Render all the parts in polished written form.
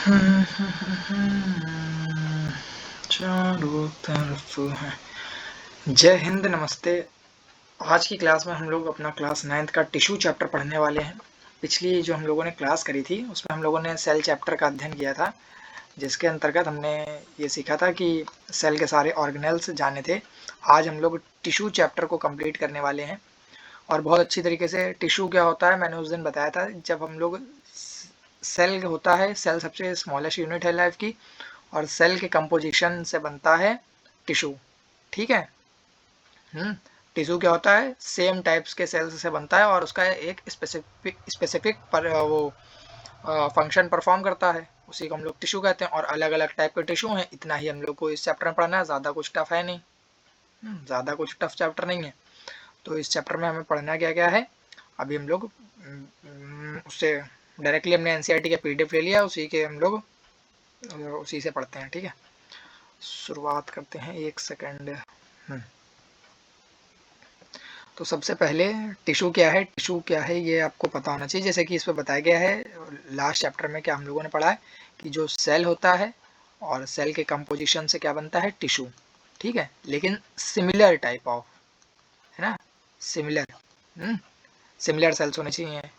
चारों तरफ है। जय हिंद, नमस्ते। आज की क्लास में हम लोग अपना क्लास 9th का टिश्यू चैप्टर पढ़ने वाले हैं। पिछली जो हम लोगों ने क्लास करी थी उसमें हम लोगों ने सेल चैप्टर का अध्ययन किया था, जिसके अंतर्गत हमने ये सीखा था कि सेल के सारे ऑर्गेनेल्स जाने थे। आज हम लोग टिश्यू चैप्टर को कंप्लीट करने वाले हैं और बहुत अच्छी तरीके से टिश्यू क्या होता है मैंने उस दिन बताया था। जब हम लोग सेल होता है, सेल सबसे स्मॉलेस्ट यूनिट है लाइफ की, और सेल के कंपोजिशन से बनता है टिश्यू। ठीक है। टिश्यू क्या होता है, सेम टाइप्स के सेल्स से बनता है और उसका एक स्पेसिफिक पर वो फंक्शन परफॉर्म करता है, उसी को हम लोग टिश्यू कहते हैं। और अलग अलग टाइप के टिश्यू हैं, इतना ही हम लोग को इस चैप्टर में पढ़ना है, ज़्यादा कुछ टफ है नहीं। ज़्यादा कुछ टफ चैप्टर नहीं है। तो इस चैप्टर में हमें पढ़ना क्या क्या है, अभी हम लोग उससे डायरेक्टली हमने एनसीईआरटी का पीडीएफ ले लिया, उसी के हम लोग उसी से पढ़ते हैं। ठीक है, शुरुआत करते हैं। एक सेकंड। तो सबसे पहले टिश्यू क्या है, टिश्यू क्या है ये आपको पता होना चाहिए। जैसे कि इस पर बताया गया है लास्ट चैप्टर में, क्या हम लोगों ने पढ़ा है कि जो सेल होता है और सेल के कंपोजिशन से क्या बनता है, टिश्यू। ठीक है, लेकिन सिमिलर टाइप ऑफ, है ना, सिमिलर सिमिलर सेल्स होने चाहिए।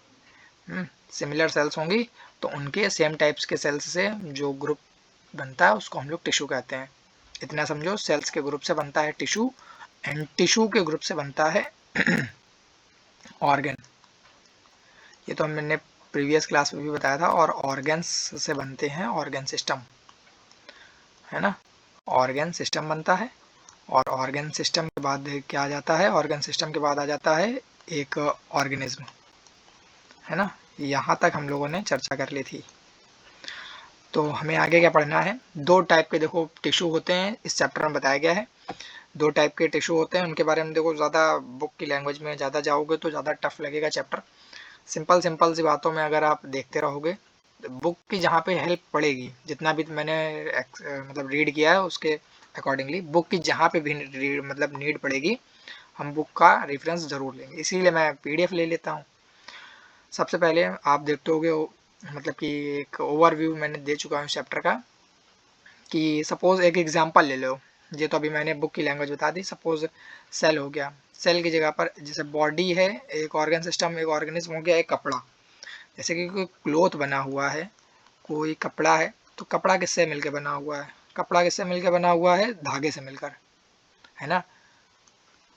सिमिलर सेल्स होंगी तो उनके सेम टाइप्स के सेल्स से जो ग्रुप बनता है उसको हम लोग टिश्यू कहते हैं। इतना समझो, सेल्स के ग्रुप से बनता है टिश्यू, एंड टिश्यू के ग्रुप से बनता है ऑर्गन। ये तो हमने प्रीवियस क्लास में भी बताया था। और ऑर्गन्स से बनते हैं ऑर्गन सिस्टम, है ना, ऑर्गन सिस्टम बनता है। और ऑर्गन सिस्टम के बाद क्या आ जाता है, ऑर्गन सिस्टम के बाद आ जाता है एक ऑर्गेनिज्म, है ना। यहाँ तक हम लोगों ने चर्चा कर ली थी। तो हमें आगे क्या पढ़ना है, दो टाइप के देखो टिश्यू होते हैं, इस चैप्टर में बताया गया है। दो टाइप के टिश्यू होते हैं, उनके बारे में देखो, ज़्यादा बुक की लैंग्वेज में ज़्यादा जाओगे तो ज़्यादा टफ लगेगा चैप्टर। सिंपल सिंपल सी बातों में अगर आप देखते रहोगे, बुक की जहाँ पे हेल्प पड़ेगी, जितना भी मैंने मतलब रीड किया है उसके अकॉर्डिंगली, बुक की जहाँ पे भी मतलब नीड पड़ेगी, हम बुक का रेफरेंस ज़रूर लेंगे। इसीलिए मैं पीडीएफ ले लेता हूँ। सबसे पहले आप देखते होगे, मतलब कि एक ओवरव्यू मैंने दे चुका हूँ चैप्टर का, कि सपोज एक एग्जांपल ले लो। ये तो अभी मैंने बुक की लैंग्वेज बता दी। सपोज सेल हो गया, सेल की जगह पर जैसे बॉडी है, एक ऑर्गन सिस्टम, एक ऑर्गेनिज्म हो गया, एक कपड़ा। जैसे कि कोई क्लोथ बना हुआ है, कोई कपड़ा है, तो कपड़ा किससे मिलकर बना हुआ है, कपड़ा किससे मिलकर बना हुआ है, धागे से मिलकर, है ना।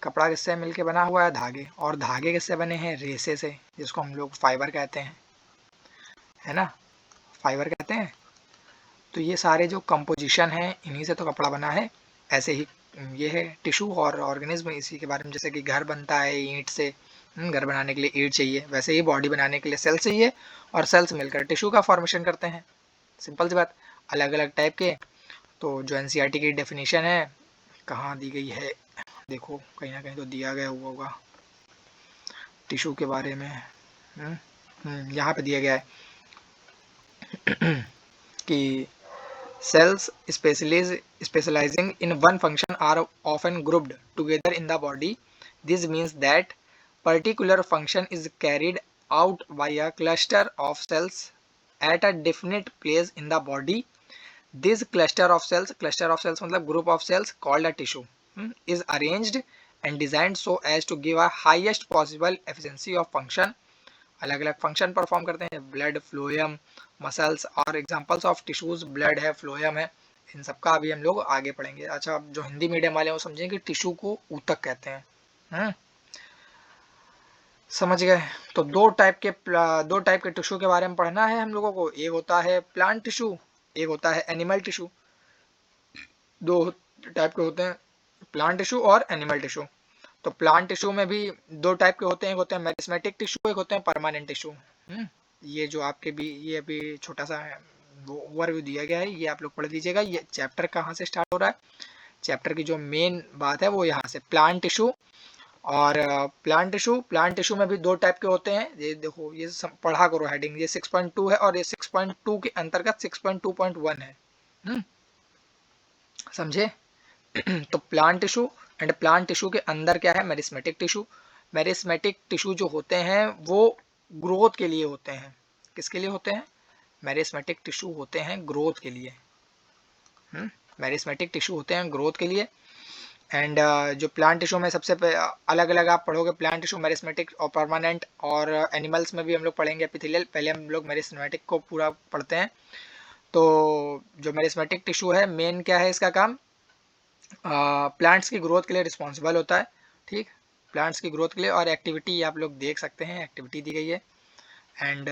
कपड़ा किससे मिलकर बना हुआ है, धागे। और धागे किससे बने हैं, रेसे से, जिसको हम लोग फाइबर कहते हैं, है ना, फाइबर कहते हैं। तो ये सारे जो कंपोजिशन है, इन्हीं से तो कपड़ा बना है। ऐसे ही ये है टिश्यू और ऑर्गेनिज्म, इसी के बारे में। जैसे कि घर बनता है ईंट से, घर बनाने के लिए ईंट चाहिए, वैसे ही बॉडी बनाने के लिए सेल चाहिए, और सेल्स मिलकर टिश्यू का फॉर्मेशन करते हैं। सिंपल सी बात। अलग अलग टाइप के। तो जो एनसीईआरटी की डेफिनेशन है, कहाँ दी गई है, देखो कहीं ना कहीं तो दिया गया हुआ होगा टिश्यू के बारे में। यहाँ पे दिया गया है कि cells specializing in one function are often grouped together in the body. This means that particular function is carried out by a cluster of cells at a definite place in the body. This cluster of cells मतलब group of cells called a tissue is arranged and designed so as to give a highest possible efficiency of function. अलग अलग function perform करते हैं, blood, phloem, muscles. और examples of tissues blood है, phloem है, इन सब का अभी हम लोग आगे पढ़ेंगे। अच्छा, अब जो हिंदी मीडियम वाले हैं वो समझेंगे कि टिश्यू को ऊतक कहते हैं। समझ गए। तो दो टाइप के टिश्यू के बारे में पढ़ना है हम लोगों को। एक होता है प्लांट टिश्यू, एक होता है एनिमल टिश्यू। दो टाइप के होते हैं, प्लांट टिश्यू और एनिमल टिश्यू। तो प्लांट टिश्यू में भी दो टाइप के होते हैं, एक होते हैं मेरिस्मेटिक टिश्यू, एक होते हैं परमानेंट टिश्यू। ये जो आपके भी ये अभी छोटा सा वो ओवरव्यू दिया गया है, ये आप लोग पढ़ लीजिएगा। ये चैप्टर कहाँ से स्टार्ट हो रहा है, चैप्टर की जो मेन बात है वो यहाँ से, प्लांट टिश्यू। और प्लांट टिश्यू में भी दो टाइप के होते हैं। ये देखो, ये पढ़ा करो हेडिंग, ये 6.2 है और ये 6.2 के अंतर्गत 6.2.1 है। समझे। तो plant tissue, and plant tissue के अंदर क्या है, मेरिस्मेटिक टिश्यू। मेरिस्मेटिक टिश्यू जो होते हैं वो ग्रोथ के लिए होते हैं। किसके लिए होते हैं, मेरिस्मेटिक टिश्यू होते हैं ग्रोथ के लिए, मेरिस्मेटिक टिश्यू होते हैं ग्रोथ के लिए। एंड जो प्लांट टिश्यू में सबसे अलग अलग आप पढ़ोगे, प्लांट टिश्यू मेरिस्मेटिक और परमानेंट, और एनिमल्स में भी हम लोग पढ़ेंगे एपिथेलियल। पहले हम लोग मेरिस्मेटिक को पूरा पढ़ते हैं। तो जो मेरिस्मेटिक टिश्यू है, मेन क्या है इसका काम, प्लांट्स की ग्रोथ के लिए रिस्पॉन्सिबल होता है, ठीक, प्लांट्स की ग्रोथ के लिए। और एक्टिविटी आप लोग देख सकते हैं, एक्टिविटी दी गई है। एंड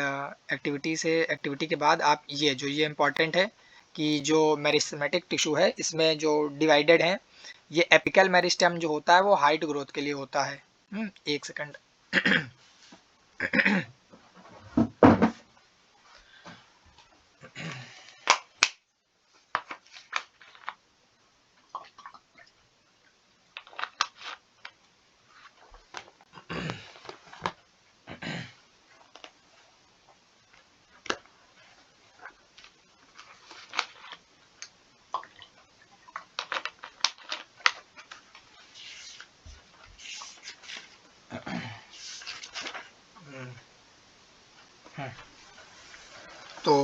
एक्टिविटी के बाद आप ये इम्पॉर्टेंट है कि जो मेरिस्टेमेटिक टिश्यू है इसमें जो डिवाइडेड है, ये एपिकल मेरिस्टेम जो होता है वो हाइट ग्रोथ के लिए होता है। एक सेकंड। तो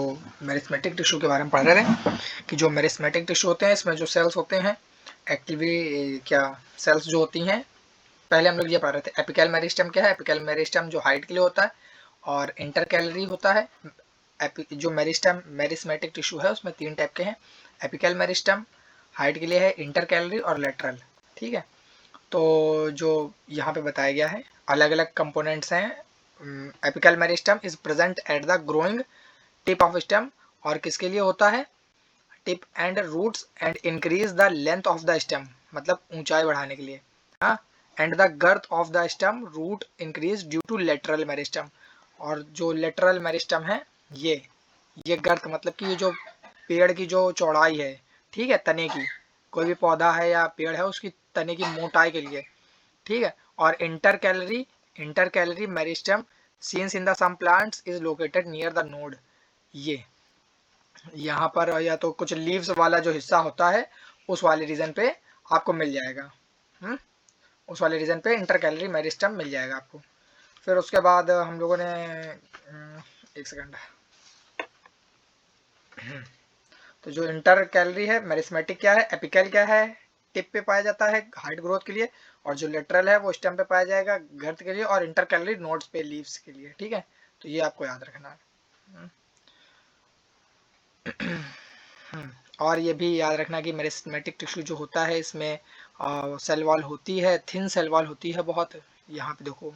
मेरिस्मेटिक टिश्यू के बारे में पढ़ रहे थे कि जो मेरिस्मेटिक टिश्यू होते हैं इसमें जो सेल्स होते हैं, एक्टिवली क्या सेल्स जो होती हैं, पहले हम लोग ये पढ़ रहे थे एपिकल मेरिस्टेम क्या है। एपिकल मेरिस्टेम जो हाइट के लिए होता है, और इंटरकैलरी होता है। जो मेरिस्मेटिक टिश्यू है उसमें 3 टाइप के हैं, एपिकल मेरिस्टेम हाइट के लिए है, इंटरकैलरी और लेटरल, ठीक है। तो जो यहाँ पे बताया गया है अलग अलग कंपोनेंट्स हैं। Apical meristem is present at the growing tip of stem, और किसके लिए होता है, tip and roots and increase the length of the stem, मतलब ऊंचाई बढ़ाने के लिए, हाँ। And the girth of the stem root increase due to lateral meristem, और जो लेटरल मेरिस्टेम है ये गर्थ मतलब कि ये जो पेड़ की जो चौड़ाई है, ठीक है, तने की, कोई भी पौधा है या पेड़ है उसकी तने की मोटाई के लिए, ठीक है। और intercalary meristem seens in the some plants is located near the node, ये यहाँ पर या तो कुछ लीव्स वाला जो हिस्सा होता है उस वाले रीजन पे आपको मिल जाएगा, उस वाले रीजन पे इंटरकैलरी मेरिस्टेम मिल जाएगा आपको। फिर उसके बाद हम लोगों ने एक सेकंड, तो जो इंटर कैलरी है, मेरिस्मेटिक क्या है, एपिकल क्या है, टिप पे पाया जाता है हाइट ग्रोथ के लिए, और जो लेटरल है वो स्टेम पे पाया जाएगा गर्थ के लिए, और इंटर कैलरी नोड्स पे लीव्स के लिए, ठीक है। तो ये आपको याद रखना है। और ये भी याद रखना कि मेरिस्मेटिक टिश्यू जो होता है इसमें सेल वॉल होती है, थिन सेल वॉल होती है बहुत। यहाँ पे देखो,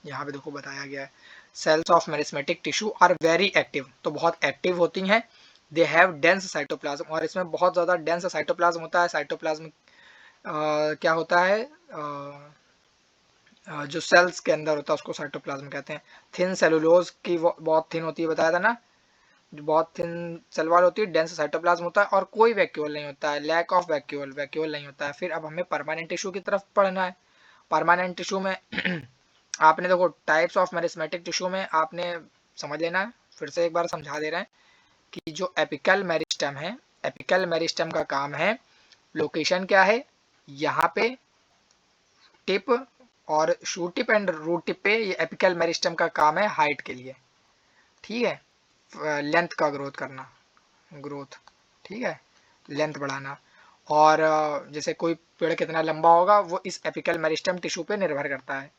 यहाँ पे देखो बताया गया है, cells of meristematic tissue are very active, तो बहुत एक्टिव होती हैं। दे हैव डेंस साइटोप्लाज्म, और इसमें बहुत ज़्यादा डेंस साइटोप्लाज्म होता है। साइटोप्लाज्म क्या होता है, जो सेल्स के अंदर होता है उसको साइटोप्लाज्म कहते हैं। थिन सेलुलोज की बहुत थिन होती है, बताया था ना, जो बहुत थिन सेल वॉल होती है, डेंस साइटोप्लाज्म होता है, और कोई वैक्यूल नहीं होता है, लैक ऑफ वैक्यूल नहीं होता है। फिर अब हमें परमानेंट टिश्यू की तरफ पढ़ना है। परमानेंट टिश्यू में आपने देखो टाइप्स ऑफ मेरिस्मेटिक टिश्यू में आपने समझ लेना है, फिर से एक बार समझा दे रहे हैं कि जो एपिकल मेरिस्टेम है, एपिकल मेरिस्टेम का काम है, लोकेशन क्या है, यहाँ पे टिप और shoot tip and root tip पे, ये एपिकल मेरिस्टेम का काम है हाइट के लिए, ठीक है, लेंथ का ग्रोथ करना, ग्रोथ, ठीक है, लेंथ बढ़ाना। और जैसे कोई पेड़ कितना लंबा होगा वो इस एपिकल मेरिस्टेम टिश्यू पे निर्भर करता है।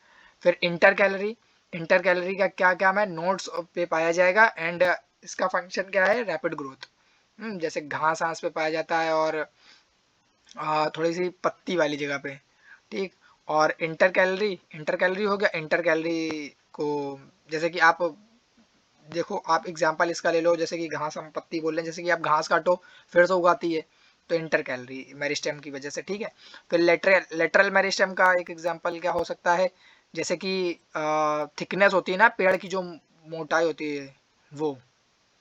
फिर इंटर कैलरी का क्या काम है, नोड्स पे पाया जाएगा, एंड इसका फंक्शन क्या है, रैपिड ग्रोथ, जैसे घास आस पे पाया जाता है, और थोड़ी सी पत्ती वाली जगह पे, ठीक। और इंटर कैलरी हो गया, इंटर कैलरी को जैसे कि आप देखो, आप एग्जांपल इसका ले लो, जैसे कि घास हम पत्ती बोल रहे हैं, जैसे कि आप घास काटो फिर से उगाती है, तो इंटर कैलरी मेरिस्टेम की वजह से, ठीक है। फिर लेटरल मेरिस्टेम का एक एग्जांपल क्या हो सकता है, जैसे कि थिकनेस होती है ना पेड़ की, जो मोटाई होती है वो,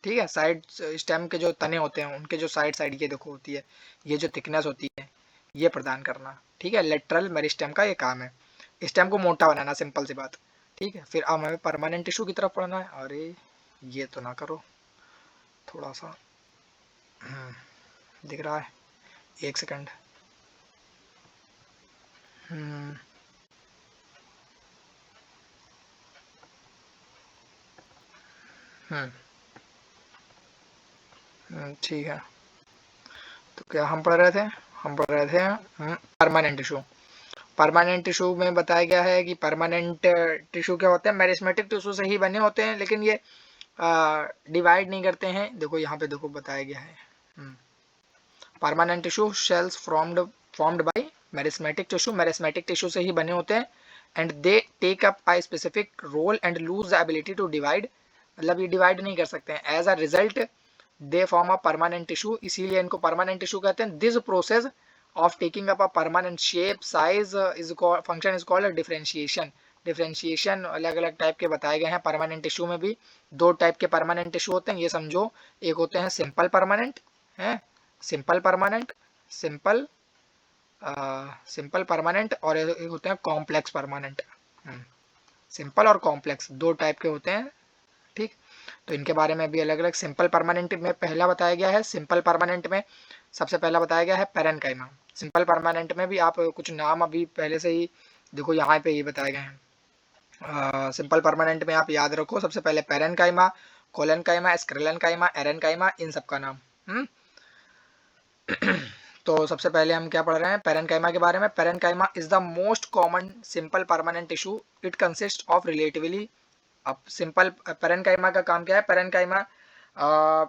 ठीक है, साइड स्टेम के जो तने होते हैं उनके जो साइड साइड ये देखो होती है, ये जो थिकनेस होती है ये प्रदान करना, ठीक है, लेटरल मेरिस्टेम का ये काम है, स्टेम को मोटा बनाना, सिंपल सी बात, ठीक है। फिर अब हमें परमानेंट टिश्यू की तरफ पढ़ना है। अरे ये तो ना करो, थोड़ा सा दिख रहा है, एक सेकंड। हम्म हम्म ठीक है, तो क्या हम पढ़ रहे थे? हम पढ़ रहे थे परमानेंट टिश्यू। परमानेंट टिश्यू में बताया गया है कि परमानेंट टिश्यू क्या होते हैं, मेरिस्मेटिक टिश्यू से ही बने होते हैं, लेकिन ये डिवाइड नहीं करते हैं। देखो यहाँ पे देखो बताया गया है permanent tissue cells formed by meristematic tissue, meristematic tissue से ही बने होते हैं, and they take up a specific role and lose the ability to divide, मतलब ये डिवाइड नहीं कर सकते हैं। As a result they form a permanent tissue, इसीलिए इनको परमानेंट टिश्यू कहते हैं। This process of taking up a permanent shape size is function is called differentiation. Differentiation अलग अलग टाइप के बताए गए हैं परमानेंट टिश्यू में भी। दो टाइप के परमानेंट टिश्यू होते हैं, ये समझो। एक होते हैं सिंपल परमानेंट है, simple permanent, simple simple permanent, और एक होते हैं कॉम्प्लेक्स परमानेंट। सिंपल और कॉम्प्लेक्स दो टाइप के होते हैं, ठीक। तो इनके बारे में भी अलग अलग। सिंपल परमानेंट में पहला बताया गया है, सिंपल परमानेंट में सबसे पहला बताया गया है पैरेन्काइमा। सिंपल परमानेंट में भी आप कुछ नाम अभी पहले से ही देखो यहाँ पे ये बताए गए हैं। सिंपल परमानेंट में आप याद रखो सबसे पहले पैरेन्काइमा, कोलेन्काइमा, स्क्रेलेन्काइमा, एरेन्काइमा, इन सब का नाम। तो सबसे पहले हम क्या पढ़ रहे हैं पैरेन्काइमा के बारे में। Parenchyma is the most common simple permanent tissue, it consist of relatively. अब सिंपल पैरेन्काइमा का काम क्या है?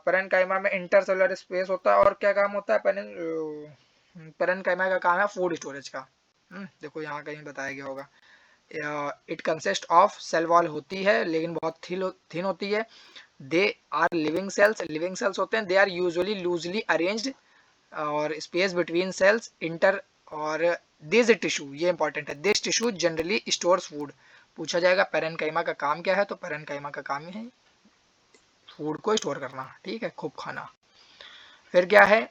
पैरेन्काइमा में इंटरसेलुलर स्पेस होता है, और क्या काम होता है पैरेन्काइमा का काम है फूड स्टोरेज का। देखो यहाँ कहीं बताया गया होगा। It consist of cell wall होती है, लेकिन बहुत थिन होती है। They are living cells, living cells होते हैं। They are usually loosely arranged, और स्पेस बिटवीन सेल्स इंटर, और दिस टिश्यू, ये इंपॉर्टेंट है, this tissue generally stores food. पूछा जाएगा पैरेन्काइमा का काम क्या है, तो पैरेन्काइमा का काम है फूड को स्टोर करना, ठीक है, खूब खाना। फिर क्या है,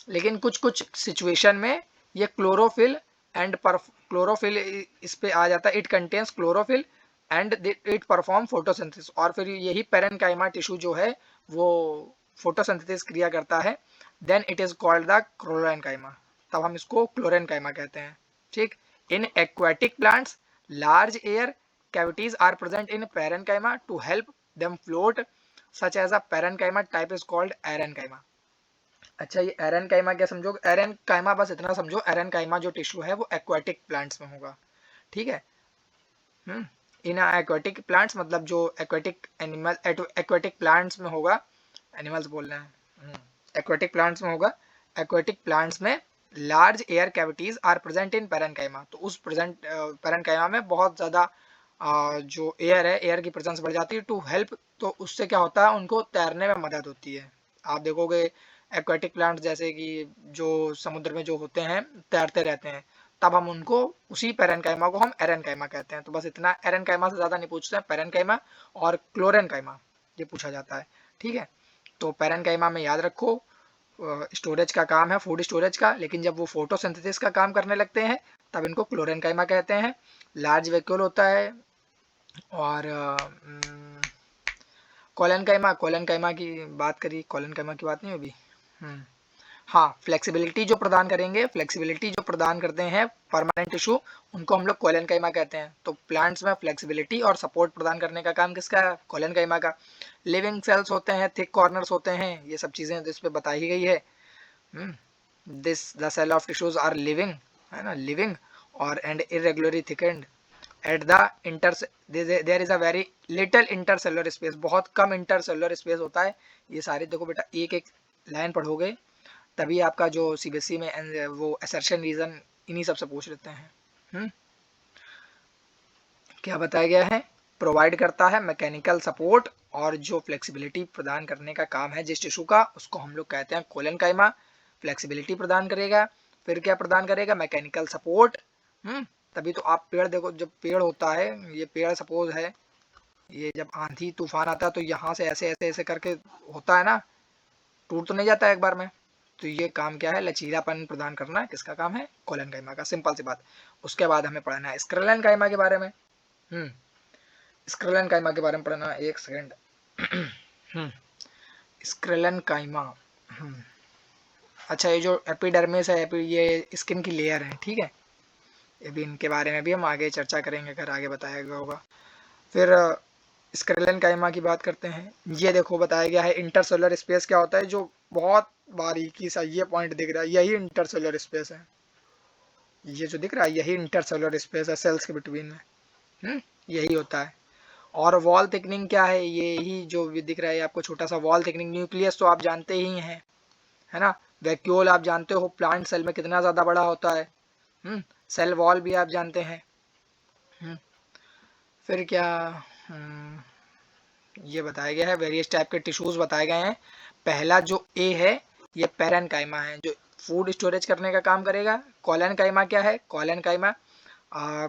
लेकिन कुछ कुछ सिचुएशन में ये क्लोरोफिल एंड क्लोरोफिल इस पे आ जाता है। It contains chlorophyll and it perform photosynthesis, और फिर यही पैरेन्काइमा टिश्यू जो है वो फोटोसिंथेसिस क्रिया करता है। Then it is called the chlorenchyma, तब हम इसको क्लोरेन्काइमा कहते हैं, ठीक। In aquatic plants large air cavities are present in parenchyma to help them float, such as a parenchyma type is called erenchyma। अच्छा, ये एरेनकाइमा क्या समझो? एरेनकाइमा बस इतना समझो, एरेनकाइमा जो टिश्यू है वो एक्वाटिक प्लांट्स में होगा, ठीक है। इन एक्वाटिक प्लांट्स मतलब जो एक्वाटिक एनिमल एक्वाटिक प्लांट्स में होगा, एनिमल्स बोल रहे हैं, एक्वाटिक प्लांट्स में होगा। एक्वाटिक प्लांट्स में large air cavities are present in parenchyma, तो उस प्रेजेंट पैरेन्काइमा में बहुत ज़्यादा जो एयर है, एयर की प्रेजेंस बढ़ जाती है टू हेल्प, तो उससे क्या होता है, उनको तैरने में मदद होती है। आप देखोगे एक्वाटिक प्लांट्स जैसे कि जो समुद्र में जो होते हैं तैरते रहते हैं, तब हम उनको उसी पैरेन्काइमा को हम एरेन्काइमा कहते हैं। तो बस इतना, एरेन्काइमा से ज़्यादा नहीं पूछते हैं, पैरेन्काइमा और क्लोरेन्काइमा ये पूछा जाता है, ठीक है। तो पैरेन्काइमा में याद रखो स्टोरेज का काम है, फूड स्टोरेज का, लेकिन जब वो फोटोसिंथेसिस का काम करने लगते हैं तब इनको क्लोरेन्काइमा कहते हैं। लार्ज वैक्यूल होता है। और कोलेन्काइमा की बात करी, कोलेन्काइमा की बात नहीं होगी। हाँ, फ्लेक्सिबिलिटी जो प्रदान करेंगे, फ्लेक्सिबिलिटी जो प्रदान करते हैं परमानेंट टिश्यू, उनको हम लोग कोलेन्काइमा कहते हैं। तो प्लांट्स में फ्लेक्सिबिलिटी और सपोर्ट प्रदान करने का काम किसका है? कोलेन्काइमा का। लिविंग सेल्स होते हैं, थिक कॉर्नर्स होते हैं, ये सब चीज़ें इस पर बताई गई है। This the cell of tissues are living, है ना, लिविंग और and irregularly thickened at the inter, there is a very little intercellular space, बहुत कम इंटरसेलुलर स्पेस होता है। ये सारे देखो बेटा एक एक लाइन पढ़ोगे तभी आपका जो सीबीएसई में वो असर्शन रीजन इन्हीं सब से पूछ लेते हैं। क्या बताया गया है? प्रोवाइड करता है मैकेनिकल सपोर्ट और जो फ्लेक्सिबिलिटी प्रदान करने का काम है जिस टिश्यू का, उसको हम लोग कहते हैं कोलेन्काइमा। फ्लेक्सिबिलिटी प्रदान करेगा, फिर क्या प्रदान करेगा? Mechanical support. तभी तो आप पेड़ देखो, जब पेड़ होता है, ये पेड़ सपोज है, ये जब आंधी तूफान आता है तो यहाँ से ऐसे ऐसे ऐसे करके होता है ना, टूट तो नहीं जाता है एक बार में। तो ये काम क्या है? लचीलापन प्रदान करना किसका काम है? कोलेन्काइमा का, सिंपल सी बात। उसके बाद हमें पढ़ना है स्क्लेरेन्काइमा के बारे में। स्क्लेरेन्काइमा के बारे में पढ़ना, एक सेकेंड। स्क्लेरेन्काइमा, अच्छा, ये जो एपिडर्मिस है, ये स्किन की लेयर है, ठीक है। ये भी, इनके बारे में भी हम आगे चर्चा करेंगे, अगर आगे बताया गया होगा। फिर स्क्लेरेन्काइमा की बात करते हैं। ये देखो बताया गया है इंटरसेलुलर स्पेस क्या होता है, जो बहुत बारीकी सा ये पॉइंट दिख रहा है, यही इंटरसेलुलर स्पेस है। ये जो दिख रहा है यही इंटरसेलुलर स्पेस है सेल्स के बिटवीन में। यही होता है। और वॉल थिकनिंग क्या है, ये ही जो भी दिख रहा है आपको छोटा सा वॉल थिकनिंग। न्यूक्लियस तो आप जानते ही हैं, है ना। वैक्यूल आप जानते हो प्लांट सेल में कितना ज़्यादा बड़ा होता है। सेल वॉल भी आप जानते हैं। फिर क्या, ये बताया गया है वेरियस टाइप के टिश्यूज बताए गए हैं। पहला जो ए है ये पैरेनकाइमा है, जो फूड स्टोरेज करने का काम करेगा। कोलेनकाइमा क्या है, कोलेनकाइमा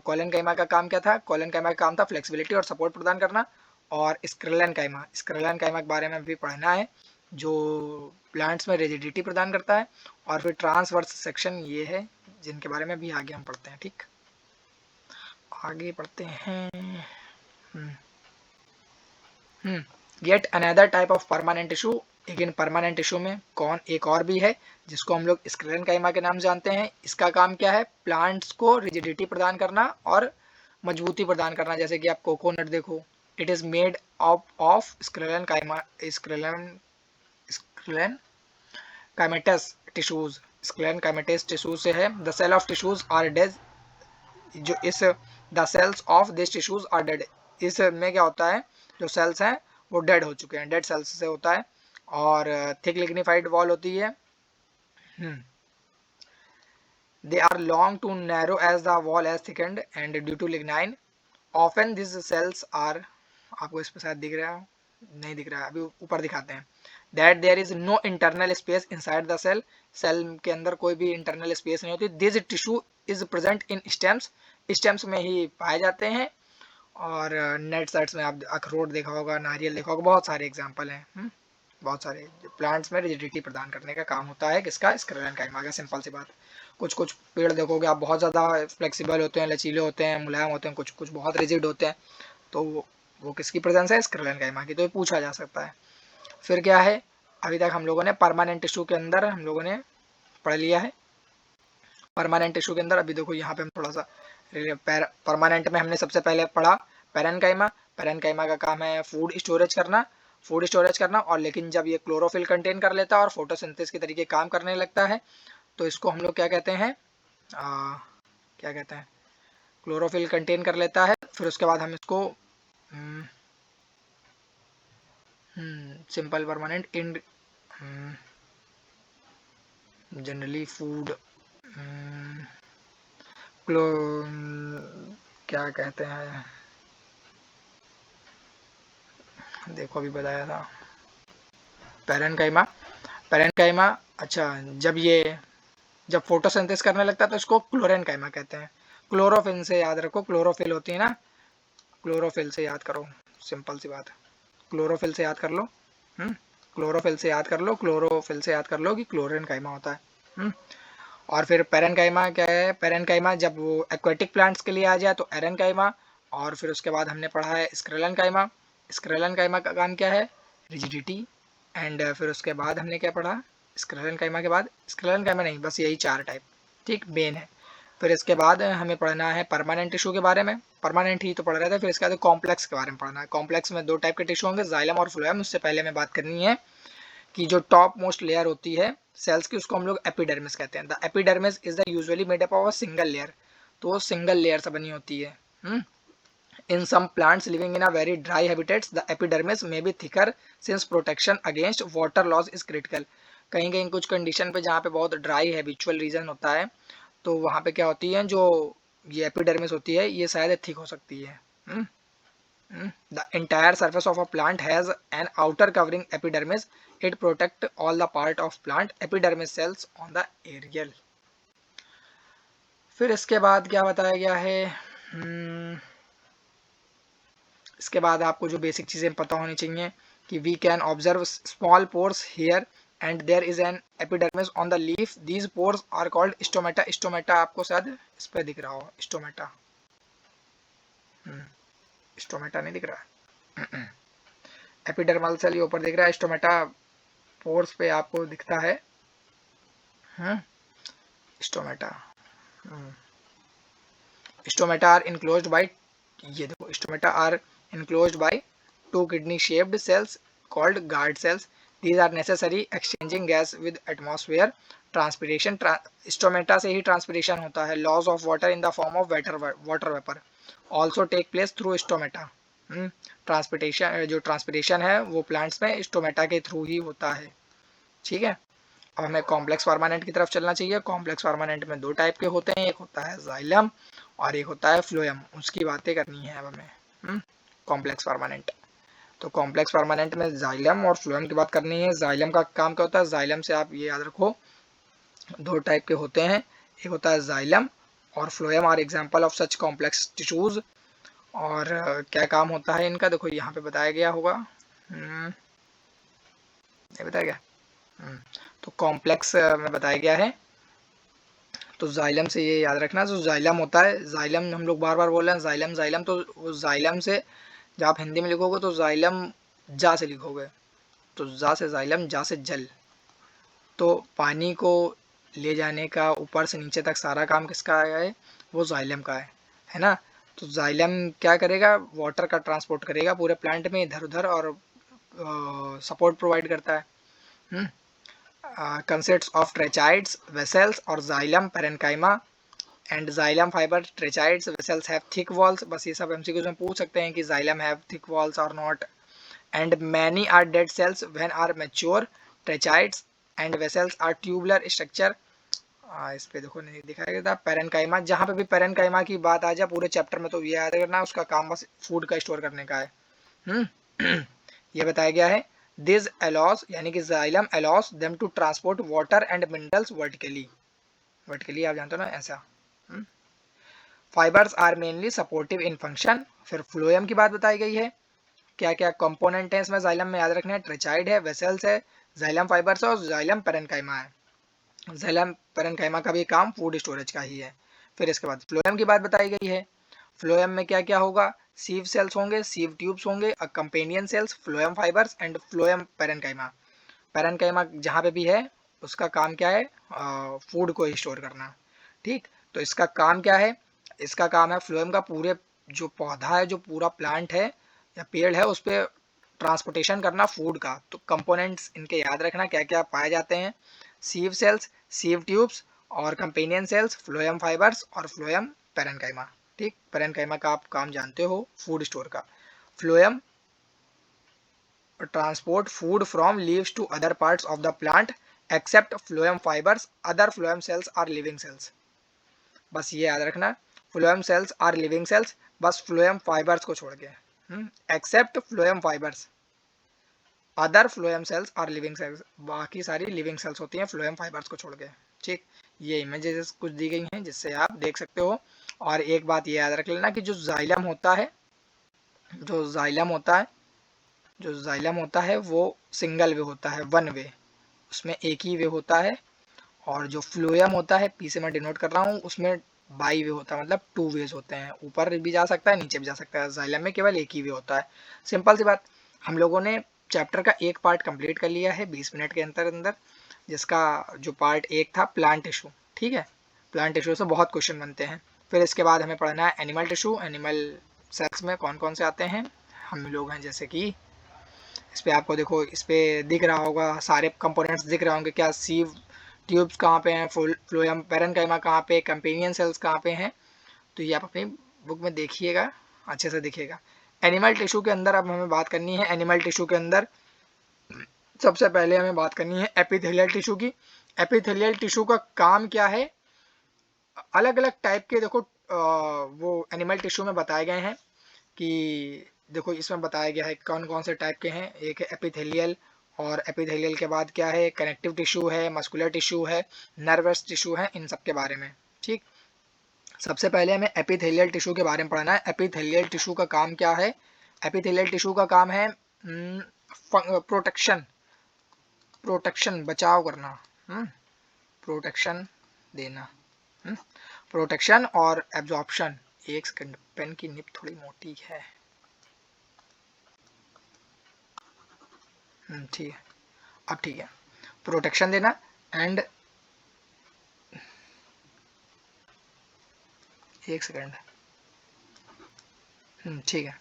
कोलेनकाइमा का काम क्या था, कोलेनकाइमा का काम था फ्लेक्सिबिलिटी और सपोर्ट प्रदान करना। और स्क्रेलेनकाइमा, स्क्रेलेनकाइमा के बारे में भी पढ़ना है, जो प्लांट्स में रिजिडिटी प्रदान करता है। और फिर ट्रांसवर्स सेक्शन ये है, जिनके बारे में भी आगे हम पढ़ते हैं। ठीक, आगे पढ़ते हैं। Get another type of permanent tissue. लेकिन परमानेंट टिश्यू में कौन एक और भी है जिसको हम लोग स्क्लेरेनकाइमा के नाम जानते हैं। इसका काम क्या है, प्लांट्स को रिजिडिटी प्रदान करना और मजबूती प्रदान करना। जैसे कि आप कोकोनट देखो, it is made of sclerenchyma, sclerenchymatous tissues, sclerenchymatous tissue से है। The cell of tissues are dead, जो इस the cells of this tissues are dead, इसमें क्या होता है, जो सेल्स हैं वो डेड हो चुके हैं, डेड सेल्स से होता है। और थिक लिग्निफाइड वॉल होती है। They are long to narrow as the wall as thickened and due to lignin often this cells are, आपको इस पर शायद दिख रहा है, नहीं दिख रहा है, अभी ऊपर दिखाते हैं। That there is no internal space inside the cell, cell के अंदर कोई भी इंटरनल स्पेस नहीं होती। This tissue is present in stems, stems में ही पाए जाते हैं। और नेट सेट्स में आप अखरोट देखा होगा, नारियल देखा होगा, बहुत सारे एग्जाम्पल हैं। बहुत सारे प्लांट्स में रिजिडिटी प्रदान करने का काम होता है किसका, स्क्लेरेनकाइमा का। सिंपल सी बात। कुछ कुछ पेड़ देखोगे आप बहुत ज़्यादा फ्लेक्सिबल होते हैं, लचीले होते हैं, मुलायम होते हैं, कुछ कुछ बहुत रिजिड होते हैं, तो वो किसकी प्रेजेंस है, स्क्लेरेनकाइमा की। तो ये पूछा जा सकता है। फिर क्या है, अभी तक हम लोगों ने परमानेंट टिश्यू के अंदर हम लोगों ने पढ़ लिया है। परमानेंट टिश्यू के अंदर अभी देखो यहाँ पे हम थोड़ा सा परमानेंट में हमने सबसे पहले पढ़ा पैरेनकाइमा। पैरेनकाइमा का काम है फूड स्टोरेज करना, फूड स्टोरेज करना। और लेकिन जब ये क्लोरोफिल कंटेन कर लेता है और फोटोसिंथेसिस के तरीके काम करने लगता है, तो इसको हम लोग क्या कहते हैं, क्या कहते हैं, क्लोरोफिल कंटेन कर लेता है। फिर उसके बाद हम इसको सिंपल परमानेंट इन जनरली फूड क्या कहते हैं, देखो अभी बताया था पैरेनकाइमा। पैरेनकाइमा, अच्छा, जब फोटोसिंथेसिस करने लगता है तो इसको क्लोरेनकाइमा कहते हैं। क्लोरोफिल से याद रखो, क्लोरोफिल होती है ना, क्लोरोफिल से याद करो, सिंपल सी बात है। क्लोरोफिल से याद कर लो, क्लोरोफिल से याद कर लो, क्लोरोफिल से याद कर लो कि क्लोरेनकाइमा होता है। और फिर पैरेनकाइमा क्या है, पैरेनकाइमा जब वो एक्वेटिक प्लांट्स के लिए आ जाए तो एरेनकाइमा। और फिर उसके बाद हमने पढ़ा है स्क्लेरेनकाइमा। स्क्लेरेनकाइमा का काम क्या है, रिजिडिटी। एंड फिर उसके बाद हमने क्या पढ़ा, स्क्लेरेनकाइमा के बाद, स्क्लेरेनकाइमा नहीं, बस यही 4 टाइप, ठीक, मेन है। फिर इसके बाद हमें पढ़ना है परमानेंट टिश्यू के बारे में, परमानेंट ही तो पढ़ रहे थे। फिर इसके बाद कॉम्प्लेक्स के बारे में पढ़ना है। कॉम्प्लेक्स में 2 टाइप के टिश्यू होंगे, जाइलम और फ्लोएम। उससे पहले हमें बात करनी है कि जो टॉप मोस्ट लेयर होती है सेल्स की, उसको हम लोग एपिडर्मिस कहते हैं। The epidermis is the usually made up of a single layer, तो वो सिंगल लेयर से बनी होती है। In some plants living in a very dry habitats, the epidermis may be thicker since protection against water loss is critical. कहीं कहीं कुछ condition पे जहाँ पे बहुत ड्राई हैबिचुअल रीजन होता है, तो वहाँ पे क्या होती है, जो ये एपिडर्मिस होती है ये शायद थिक हो सकती है। The entire surface of a plant has an outer covering epidermis. It protect all the part of plant epidermis cells on the aerial. फिर इसके बाद क्या बताया गया है, इसके बाद आपको जो बेसिक चीज़ें पता होनी चाहिए कि we can observe small pores here and there is an epidermis on the leaf, these pores are called stomata. Stomata आपको शायद इस पर दिख रहा हो, स्टोमेटा, स्टोमेटा नहीं दिख रहा, एपिडर्मल सेल ये ऊपर दिख रहा है, स्टोमेटा पोर्स पे आपको दिखता है। Stomata, stomata are enclosed by, ये देखो stomata are enclosed by 2 kidney shaped cells called guard cells. These are necessary exchanging gas with atmosphere transpiration, stomata से ही ट्रांसपिरेशन होता है। Loss of water in the form of water vapour also take place through stomata. Transpiration, जो transpiration है वो plants में stomata के through ही होता है। ठीक है, अब हमें कॉम्प्लेक्स परमानेंट की तरफ चलना चाहिए। कॉम्प्लेक्स परमानेंट में दो टाइप के होते हैं, एक होता है जाइलम और एक होता है फ्लोएम, उसकी बातें करनी है अब हमें। कॉम्प्लेक्स परमानेंट, तो कॉम्प्लेक्स परमानेंट में जाइलम और फ्लोएम की बात करनी है। जाइलम का काम क्या होता है, जाइलम से आप ये याद रखो दो टाइप के होते हैं, एक होता है जाइलम और phloem are example of such complex tissues. और क्या काम होता है इनका, देखो यहाँ पे बताया गया होगा, ये बताया गया, तो कॉम्प्लेक्स में बताया गया है। तो जाइलम से ये याद रखना, जो जाइलम होता है, जाइलम हम लोग बार बार बोल रहे हैं जाइलम जाइलम, तो वो जाइलम से जब आप हिंदी में लिखोगे तो जाइलम जा से लिखोगे, तो जा से जाइलम, जा से जल, तो पानी को ले जाने का ऊपर से नीचे तक सारा काम किसका है, वो जाइलम का है ना। तो जाइलम क्या करेगा, वाटर का ट्रांसपोर्ट करेगा पूरे प्लांट में इधर उधर और सपोर्ट प्रोवाइड करता है। कंसिस्ट्स ऑफ ट्रेचाइड्स वेसल्स और xylem parenchyma and xylem fibre tracheids vessels have thick walls. बस ये सब एमसीक्यूज में पूछ सकते हैं कि xylem have thick walls or not. And many are dead cells when are mature tracheids and vessels are tubular structure. इस पे देखो नहीं दिखाया था पैरेन्काइमा, जहाँ पे भी पैरेन्काइमा की बात आ जाए पूरे चैप्टर में तो ये याद करना, उसका काम बस फूड का स्टोर करने का है। ये बताया गया है। दिस अलाउज यानी कि xylem allows them to transport water and minerals vertically, vertically आप जानते हो ना ऐसा। Fibres are mainly supportive in function. फिर फ्लोएम की बात बताई गई है, क्या क्या कंपोनेंट है इसमें जाइलम में याद रखना है, ट्रेचाइड है, वेसल्स है, जाइलम फाइबर्स है और जाइलम पैरेन्काइमा है। जाइलम पैरेन्काइमा का भी काम फूड स्टोरेज का ही है। फिर इसके बाद फ्लोएम की बात बताई गई है। फ्लोएम में क्या क्या होगा, सीव सेल्स होंगे, सीव ट्यूब्स होंगे, companion cells, phloem fibres and phloem parenchyma. Parenchyma जहाँ पे भी है उसका काम क्या है, फूड को स्टोर करना। ठीक, तो इसका काम क्या है, इसका काम है फ्लोएम का पूरे जो पौधा है, जो पूरा प्लांट है या पेड़ है, उस पर ट्रांसपोर्टेशन करना फूड का। तो कंपोनेंट्स इनके याद रखना क्या क्या पाए जाते हैं, सीव सेल्स, सीव ट्यूब्स और कंपेनियन सेल्स, फ्लोएम फाइबर्स और फ्लोएम पैरेन्काइमा। ठीक, पैरेन्काइमा का आप काम जानते हो फूड स्टोर का। Phloem transport food from leaves to other parts of the plant except phloem fibers, other phloem cells are living cells। बस ये याद रखना, phloem cells are living cells, बस phloem fibers को छोड़ के, except phloem fibers, other phloem cells are living cells, बाकी सारी living cells होती हैं phloem fibers को छोड़ के। ठीक, ये इमेजेस कुछ दी गई हैं जिससे आप देख सकते हो। और एक बात ये याद रख लेना कि जो जाइलम होता है, जो जाइलम होता है, जो जाइलम होता है वो सिंगल वे होता है, वन वे, उसमें एक ही वे होता है। और जो फ्लोएम होता है, पी से मैं डिनोट कर रहा हूँ, उसमें बाई वे होता है, मतलब टू वेज होते हैं, ऊपर भी जा सकता है नीचे भी जा सकता है। जाइलम में केवल एक ही वे होता है। सिंपल सी बात, हम लोगों ने चैप्टर का एक पार्ट कंप्लीट कर लिया है 20 मिनट के अंदर अंदर, जिसका जो पार्ट एक था प्लांट टिश्यू। ठीक है, प्लांट टिश्यू से बहुत क्वेश्चन बनते हैं। फिर इसके बाद हमें पढ़ना है एनिमल टिश्यू। एनिमल सेल्स में कौन कौन से आते हैं, हम लोग हैं जैसे कि इस पे आपको देखो, इस पे दिख रहा होगा सारे कंपोनेंट्स दिख रहे होंगे, क्या सीव ट्यूब्स कहाँ पे हैं, फ्लोएम पैरेन्काइमा कहाँ पे, कंपेनियन सेल्स कहाँ पे हैं, तो ये आप अपनी बुक में देखिएगा, अच्छे से दिखेगा। एनिमल टिश्यू के अंदर अब हमें बात करनी है, एनिमल टिश्यू के अंदर सबसे पहले हमें बात करनी है एपिथेलियल टिश्यू की। एपिथेलियल टिश्यू का काम क्या है, अलग अलग टाइप के देखो वो एनिमल टिश्यू में बताए गए हैं कि देखो इसमें बताया गया है कौन कौन से टाइप के हैं। एक है एपिथेलियल, और एपिथेलियल के बाद क्या है, कनेक्टिव टिश्यू है, मस्कुलर टिश्यू है, नर्वस टिश्यू है, इन सब के बारे में। ठीक, सबसे पहले हमें एपिथेलियल टिश्यू के बारे में पढ़ना है। एपिथेलियल टिश्यू का काम क्या है, एपिथेलियल टिश्यू का काम है प्रोटेक्शन, प्रोटेक्शन बचाव करना, प्रोटेक्शन देना, प्रोटेक्शन और एब्जॉर्प्शन। एक सेकंड, पेन की निब थोड़ी मोटी है। ठीक है, अब ठीक है, प्रोटेक्शन देना एंड, एक सेकंड, ठीक है,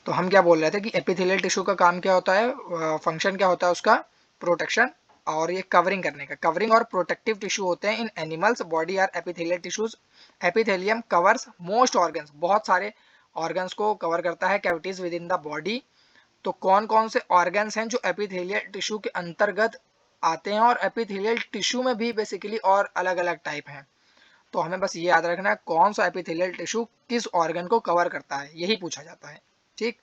तो हम क्या बोल रहे थे कि एपिथेलियल टिश्यू का काम क्या होता है, फंक्शन क्या होता है उसका, प्रोटेक्शन और ये कवरिंग करने का। कवरिंग और प्रोटेक्टिव टिश्यू होते हैं in animals body are epithelial tissues. Epithelium covers most organs, बहुत सारे ऑर्गन्स को कवर करता है, cavities within the body. तो कौन कौन से ऑर्गन्स हैं जो एपिथेलियल टिश्यू के अंतर्गत आते हैं, और एपिथेलियल टिश्यू में भी बेसिकली और अलग अलग टाइप हैं। तो हमें बस ये याद रखना है कौन सा एपिथेलियल टिश्यू किस ऑर्गन को कवर करता है, यही पूछा जाता है। ठीक,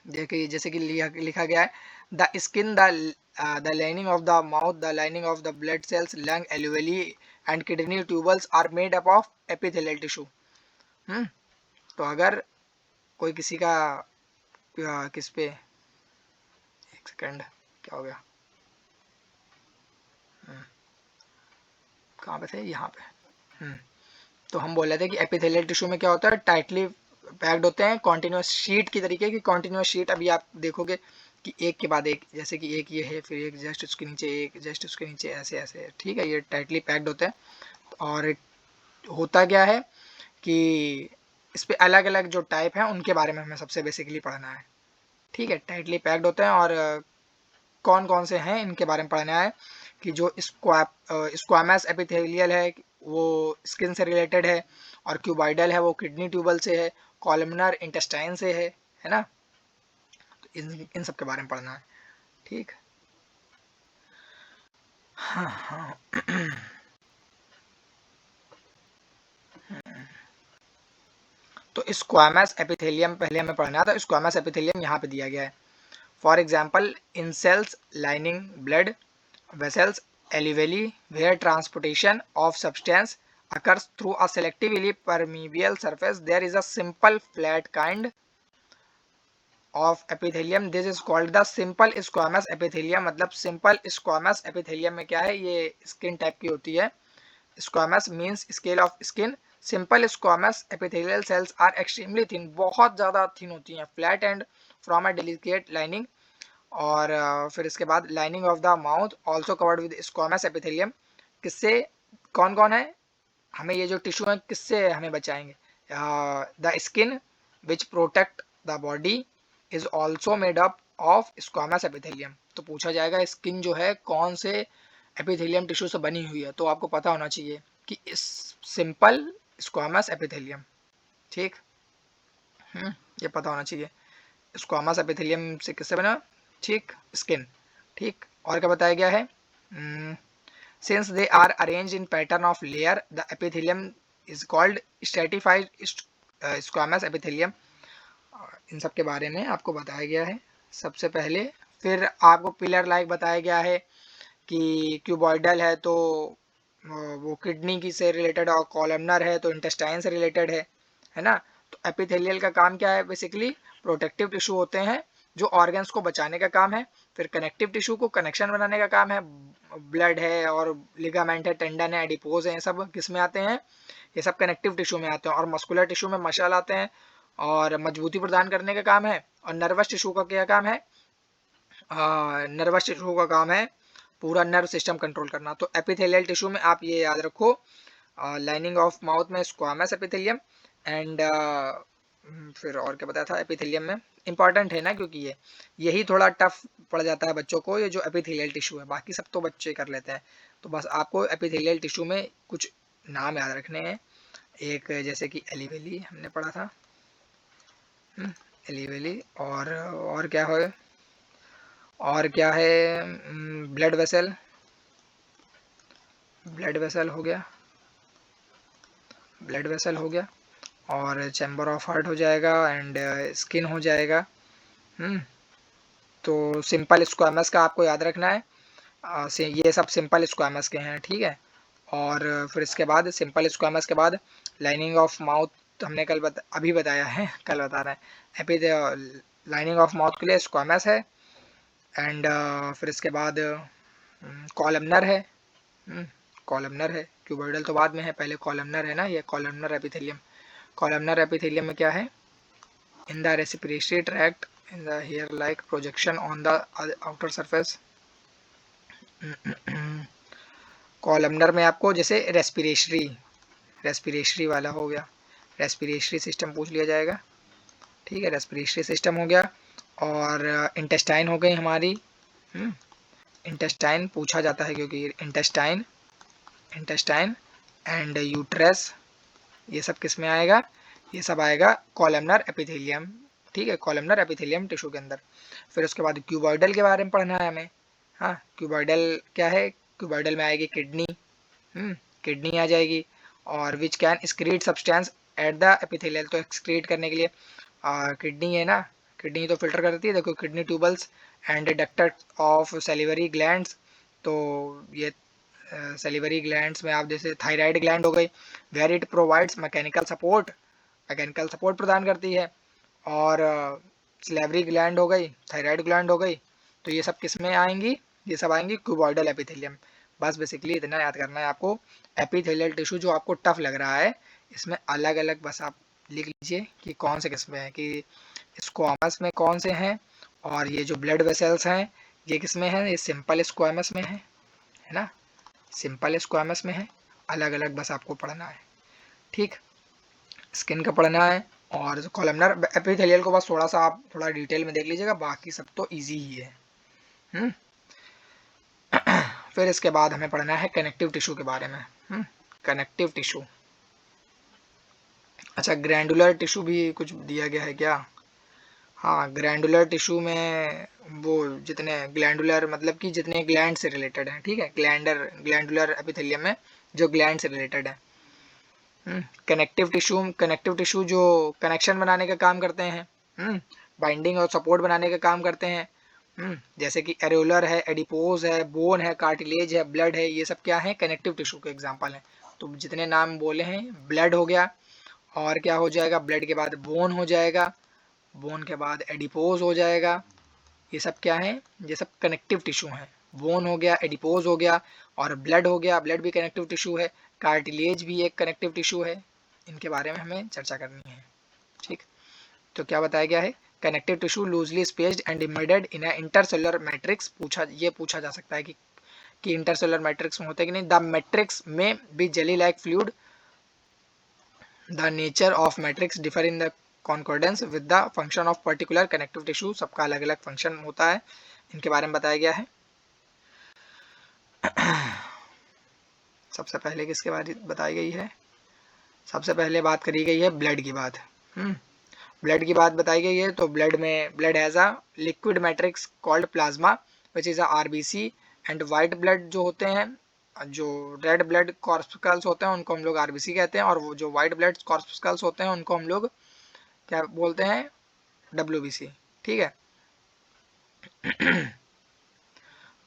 देखिए जैसे कि लिखा गया है, the skin, the lining of the mouth, the lining of the blood cells, lung, alveoli and kidney tubules are made up of epithelial tissue. तो अगर कोई किसी का किस पे, एक सेकंड, क्या हो गया, कहाँ पे थे, यहाँ पे। तो हम बोल रहे थे कि एपिथेलियल टिश्यू में क्या होता है, टाइटली पैक्ड होते हैं, कॉन्टिन्यूस शीट की तरीके की कॉन्टिन्यूस शीट। अभी आप देखोगे कि एक के बाद एक, जैसे कि एक ये है, फिर एक जस्ट उसके नीचे, एक जस्ट उसके नीचे, ऐसे ऐसे, ठीक है, ये टाइटली पैक्ड होते हैं। और होता क्या है कि इस पे अलग अलग जो टाइप हैं उनके बारे में हमें सबसे बेसिकली पढ़ना है। ठीक है, टाइटली पैक्ड होते हैं, और कौन कौन से हैं इनके बारे में पढ़ना है कि जो स्क्वामस एपिथेलियल है वो स्किन से रिलेटेड है, और क्यूबाइडल है वो किडनी ट्यूबल से है, कॉलमनर इंटेस्टाइन से है ना। तो इन सब के बारे में पढ़ना है। ठीक, हाँ हाँ। तो स्क्वामस एपिथेलियम पहले हमें पढ़ना था। स्क्वामस एपिथेलियम यहाँ पे दिया गया है। For example, in cells lining blood vessels alveoli where transportation of substance occurs through a selectively permeable surface, there is a simple flat kind of epithelium, this is called the simple squamous epithelium। मतलब simple squamous epithelium में क्या है, ये skin type की होती है। squamous means scale of skin, simple squamous epithelial cells are extremely thin, बहुत ज़्यादा thin होती हैं, flat and from a delicate lining। और फिर इसके बाद lining of the mouth also covered with squamous epithelium. किससे, कौन कौन है, हमें ये जो टिश्यू है किससे हमें बचाएंगे, the skin which protect the body is also made up of squamous epithelium. तो पूछा जाएगा स्किन जो है कौन से एपिथेलियम टिश्यू से बनी हुई है, तो आपको पता होना चाहिए कि इस सिंपल स्क्वामस एपिथेलियम। ठीक, ये पता होना चाहिए स्क्वामस एपिथेलियम से किससे बना, ठीक, स्किन। ठीक, और क्या बताया गया है, since they are arrange in pattern of layer the epithelium is called stratified squamous epithelium. इन सब के बारे में आपको बताया गया है सबसे पहले। फिर आपको पिलर लाइक बताया गया है कि क्यूबॉइडल है तो वो किडनी की से रिलेटेड, और कॉलमनर है तो इंटेस्टाइन से रिलेटेड है ना। तो एपिथेलियल का काम क्या है, बेसिकली प्रोटेक्टिव टिश्यू होते हैं जो ऑर्गन्स को बचाने का काम है। फिर कनेक्टिव टिश्यू को कनेक्शन बनाने का काम है, ब्लड है और लिगामेंट है, टेंडन है, एडिपोज है, ये सब किस में आते हैं, ये सब कनेक्टिव टिश्यू में आते हैं। और मस्कुलर टिश्यू में मसल आते हैं और मजबूती प्रदान करने का काम है। और नर्वस टिश्यू का क्या काम है, नर्वस टिश्यू का काम है पूरा नर्व सिस्टम कंट्रोल करना। तो एपिथेलियल टिश्यू में आप ये याद रखो, लाइनिंग ऑफ माउथ में स्क्वामस एपिथेलियम, एंड फिर और क्या बताया था एपिथेलियम में, इंपॉर्टेंट है ना क्योंकि यही थोड़ा टफ पड़ जाता है बच्चों को, ये जो एपिथेलियल टिश्यू है, बाकी सब तो बच्चे कर लेते हैं। तो बस आपको एपिथेलियल टिश्यू में कुछ नाम याद रखने हैं। एक जैसे कि एलिवेली हमने पढ़ा था, एलिवेली, और क्या है, और क्या है, ब्लड वेसल, ब्लड वेसल हो गया, ब्लड वेसल हो गया, और चैम्बर ऑफ हार्ट हो जाएगा, एंड स्किन हो जाएगा। तो सिंपल स्क्वामस का आपको याद रखना है, ये सब सिंपल स्क्वामस के हैं, ठीक है। और फिर इसके बाद सिंपल स्क्वामस के बाद लाइनिंग ऑफ माउथ हमने अभी बताया है, कल बता रहे हैं। एपी लाइनिंग ऑफ माउथ के लिए स्क्वामस है, एंड फिर इसके बाद कॉलमनर है, कॉलमनर है, क्यूबॉइडल तो बाद में है, पहले कॉलमनर है ना, ये कॉलमनर एपिथेलियम। कॉलमनर एपिथेलियम में क्या है, in the respiratory tract, in the hair like projection on the outer surface। Columnar में आपको जैसे रेस्पिरेटरी वाला हो गया, रेस्पिरेटरी सिस्टम पूछ लिया जाएगा। ठीक है, रेस्पिरेटरी सिस्टम हो गया, और इंटेस्टाइन हो गई हमारी। इंटेस्टाइन पूछा जाता है क्योंकि इंटेस्टाइन एंड यूट्रस, ये सब किस में आएगा, ये सब आएगा कॉलमनर एपिथेलियम। ठीक है, कॉलमनर एपिथेलियम टिश्यू के अंदर। फिर उसके बाद क्यूबॉइडल के बारे में पढ़ना है हमें। हाँ, क्यूबॉइडल क्या है, क्यूबॉइडल में आएगी किडनी, किडनी आ जाएगी, और which can excrete substance at the epithelial, तो एक्सक्रीट करने के लिए किडनी है ना, किडनी तो फिल्टर करती है, देखो kidney tubules and doctor of salivary glands. तो ये सेलिवरी ग्लैंड्स में आप जैसे थायराइड ग्लैंड हो गई, where it provides mechanical support प्रदान करती है, और सिलेवरी ग्लैंड हो गई, थायराइड ग्लैंड हो गई। तो ये सब किस में आएंगी, ये सब आएंगी क्यूबॉइडल एपिथेलियम। बस बेसिकली इतना याद करना है आपको। एपिथेलियल टिश्यू जो आपको टफ लग रहा है, इसमें अलग अलग बस आप लिख लीजिए कि कौन से किस्में हैं, कि स्क्वामस में कौन से हैं, और ये जो ब्लड वेसल्स हैं ये किस में है, ये सिंपल स्क्वामस में है ना, सिंपल स्क्वामस में है। अलग अलग बस आपको पढ़ना है। ठीक, स्किन का पढ़ना है, और कॉलमनर एपिथेलियल को बस थोड़ा सा आप थोड़ा डिटेल में देख लीजिएगा, बाकी सब तो इजी ही है। फिर इसके बाद हमें पढ़ना है कनेक्टिव टिश्यू के बारे में। कनेक्टिव टिश्यू, अच्छा ग्रैंडुलर टिश्यू भी कुछ दिया गया है क्या? हाँ, ग्लैंडुलर टिश्यू में वो जितने ग्लैंडुलर मतलब कि जितने ग्लैंड से रिलेटेड हैं, ठीक है, ग्लैंडुलर एपिथेलियम में जो ग्लैंड से रिलेटेड है। कनेक्टिव टिश्यू जो कनेक्शन बनाने का काम करते हैं, बाइंडिंग और सपोर्ट बनाने का काम करते हैं, जैसे कि एरोलर है, एडिपोज है, बोन है, कार्टिलेज है, ब्लड है, ये सब क्या है, कनेक्टिव टिश्यू के एग्जांपल हैं। तो जितने नाम बोले हैं, ब्लड हो गया, और क्या हो जाएगा, ब्लड के बाद बोन हो जाएगा, बोन के बाद एडिपोज हो जाएगा, ये सब क्या है, ये सब कनेक्टिव टिश्यू हैं। बोन हो गया, एडिपोज हो गया, और ब्लड हो गया, ब्लड भी कनेक्टिव टिश्यू है, कार्टिलेज भी एक कनेक्टिव टिश्यू है। इनके बारे में हमें चर्चा करनी है। ठीक, तो क्या बताया गया है, connective tissue loosely spaced and embedded in intercellular matrix. पूछा जा सकता है कि इंटरसेलुलर मैट्रिक्स में होते कि नहीं। द मैट्रिक्स में be jelly like fluid, the nature of matrix differ in the concordance with the function of particular connective tissue. सबका अलग अलग फंक्शन होता है, इनके बारे में बताया गया है। सबसे पहले किसके बारे में बताई गई है, सबसे पहले बात करी गई है ब्लड की बात। ब्लड की बात बताई गई है, तो blood has a liquid matrix called plasma which is a RBC, and white blood जो होते हैं, जो रेड ब्लड कॉर्पस्कल्स होते हैं उनको हम लोग आरबीसी कहते हैं, और वो जो वाइट ब्लड कॉर्पस्कल्स होते हैं उनको हम लोग क्या बोलते हैं, डब्ल्यूबीसी। ठीक है,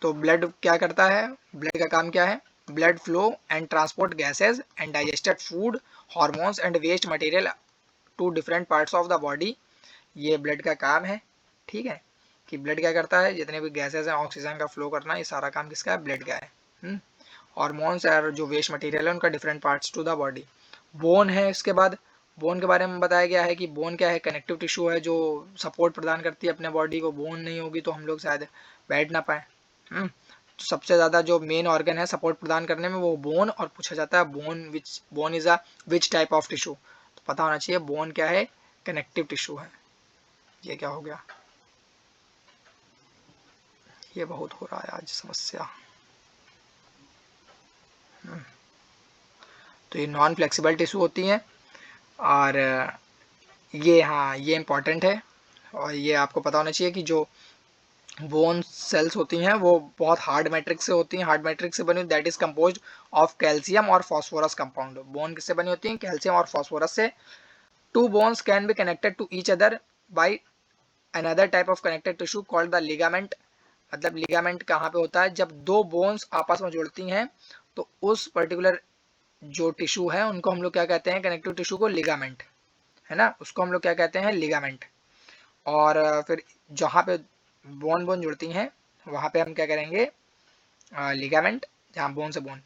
तो ब्लड क्या करता है, ब्लड का काम क्या है, blood flow and transport gases and digested food, hormones and waste material to different parts of the body. ये ब्लड का काम है। ठीक है, कि ब्लड क्या करता है, जितने भी गैसेज हैं, ऑक्सीजन का फ्लो करना, ये सारा काम किसका है, ब्लड का है। हार्मोन्स और जो वेस्ट मटेरियल है उनका different parts to the body. Bone है, इसके बाद बोन के बारे में बताया गया है कि बोन क्या है, कनेक्टिव टिश्यू है जो सपोर्ट प्रदान करती है अपने बॉडी को। बोन नहीं होगी तो हम लोग शायद बैठ ना पाए। तो सबसे ज़्यादा जो मेन ऑर्गन है सपोर्ट प्रदान करने में वो बोन, और पूछा जाता है bone is a which type of tissue. तो पता होना चाहिए बोन क्या है, कनेक्टिव टिश्यू है। ये क्या हो गया, ये बहुत हो रहा है आज समस्या। तो ये नॉन फ्लेक्सिबल टिश्यू होती हैं, और ये हाँ ये इंपॉर्टेंट है, और ये आपको पता होना चाहिए कि जो बोन सेल्स होती हैं वो बहुत हार्ड मैट्रिक्स से होती हैं, हार्ड मैट्रिक्स से बनी, that is composed of calcium और फॉस्फोरस कंपाउंड। बोन किससे बनी होती हैं, कैल्शियम और फॉस्फोरस से। Two bones can be connected to each other by another type of connected tissue called the ligament. मतलब लिगामेंट कहाँ पे होता है, जब दो बोन्स आपस में जुड़ती हैं तो उस पर्टिकुलर जो टिश्यू है उनको हम लोग क्या कहते हैं, कनेक्टिव टिश्यू को लिगामेंट, है ना, उसको हम लोग क्या कहते हैं, लिगामेंट। और फिर जहाँ पे बोन जुड़ती हैं वहाँ पे हम क्या करेंगे, लिगामेंट, जहाँ बोन से bone.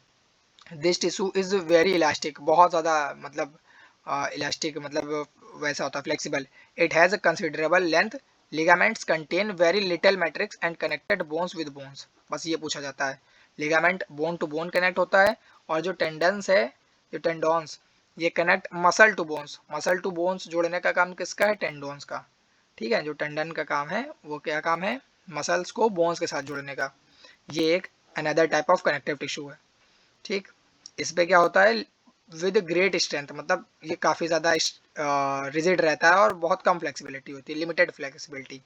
This tissue is very elastic, बहुत ज़्यादा मतलब इलास्टिक मतलब वैसा होता है, flexible. It has a considerable length, ligaments contain very little matrix and connected bones with bones. बस ये पूछा जाता है, ligament bone to bone connect होता है, और जो टेंडन्स है, जो टेंडॉन्स ये connect muscle to bones, muscle to bones जोड़ने का काम किसका है, टेंडोन्स का, ठीक है, जो टेंडन का काम है वो क्या काम है, मसल्स को बोन्स के साथ जोड़ने का। ये एक another type of connective tissue है, ठीक। इस पे क्या होता है, विद ग्रेट स्ट्रेंथ, मतलब ये काफ़ी ज़्यादा रिजिड रहता है और बहुत कम फ्लेक्सिबिलिटी होती है, लिमिटेड फ्लेक्सिबिलिटी।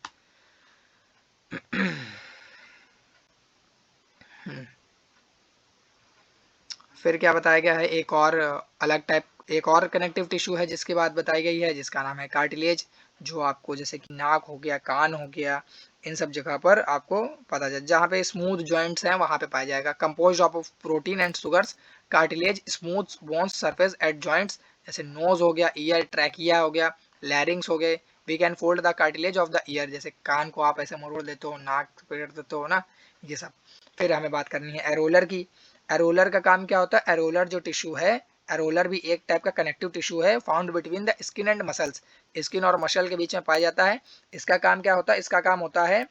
फिर क्या बताया गया है, एक और अलग टाइप, एक और कनेक्टिव टिश्यू है जिसकी बात बताई गई है, जिसका नाम है कार्टिलेज, जो आपको जैसे कि नाक हो गया, कान हो गया, इन सब जगह पर आपको पता चल, जहाँ पे स्मूथ जॉइंट्स हैं वहाँ पे पाया जाएगा। Composed of protein and sugars, cartilage smooth bones surface at joints, जैसे नोज हो गया, ईयर, ट्रैकिया हो गया, लैरिंग्स हो गए। We can fold the cartilage of the ear, जैसे कान को आप ऐसे मरोड़ देते हो, नाक पेड़ देते हो ना, ये सब। फिर हमें बात करनी है एरोलर की। एरोलर का काम क्या होता है, एरोलर जो टिश्यू है, एरोलर भी एक टाइप का कनेक्टिव टिश्यू है, found between the skin and muscles, skin और मसल के बीच में पाया जाता है। इसका काम क्या होता है, इसका काम होता है